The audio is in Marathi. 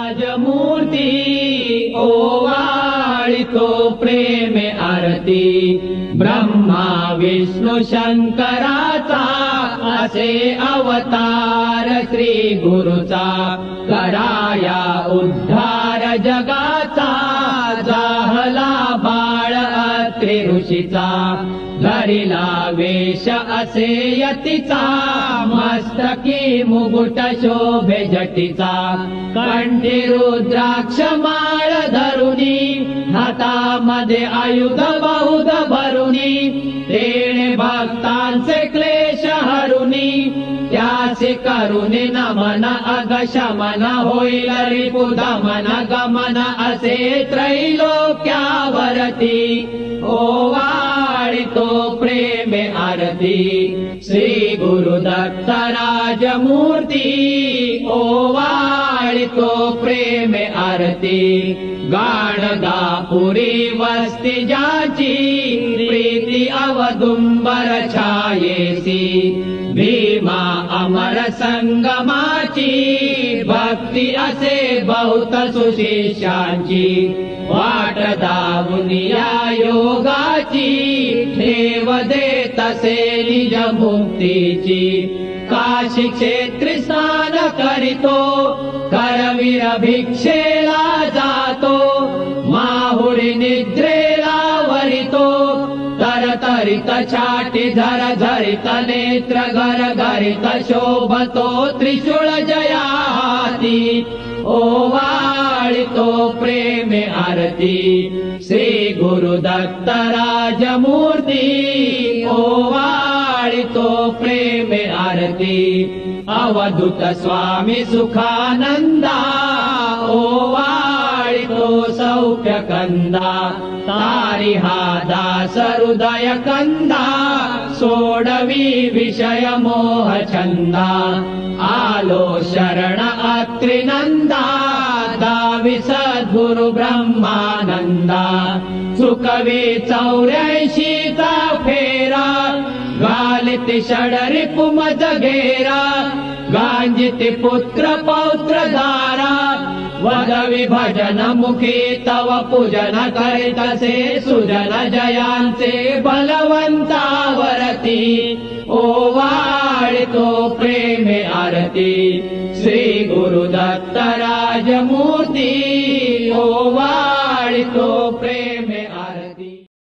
राजमूर्ती ओवाळितो प्रेमे आरती ब्रह्मा विष्णू शंकराचा असे अवतार श्री गुरुचा कराया उद्धार जगाचा जाहला बाळ अत्रि ऋषीचा धरिला वेश असे यतीचा मस्तकी मुकुट शोभे जटीचा कंठी रुद्राक्ष माळ धरुनी हातामध्ये आयुध बहुध भरुनी तेणे भक्तांचे क्लेश हरुनी त्यासे करुणे नमन अगशमन होईल रिपुदमन गमन असे त्रैलोक्यावरती ओवाळितो प्रेमे आरती श्री गुरुदत्त राजमूर्ती ओवाळितो प्रेमे आरती गाणगापुरी वस्ती ज्याची प्रीती अवदुंबर छायेसी भीमा अमर संगमाची भक्ती असे बहुत सुशिष्यांची वाट दावुनिया योगाची ठेव देत असे निज मुक्तीची काशी क्षेत्री स्नान करीतो करवीर भिक्षेला जातो माहुडी निद्रेला वरितो तरतरित छाटी झर झरित नेत्र घर गरित शोभतो त्रिशूळ जयाती ओवाळितो प्रेमे आरती श्री गुरुदत्त राजमूर्ती ओवाळितो प्रेमे आरती अवधूत स्वामी सुखानंदा ओवाळितो सौख्य कंदा तारी हा दास हृदय कंदा सोडवी विषय मोह छंदा आलो शरण अत्रिनंदा दावी सद्गुरु ब्रह्मानंदा चुकवी 84चा फेरा घालिती षडरिपु मज घेरा गांजिती पुत्र पौत्र धारा वदवी भजन मुखी तव पूजन करितसे सुजन जयांचे बलवंतावरती ओवाळितो प्रेमे आरती श्री गुरुदत्त राजमूर्ती ओवा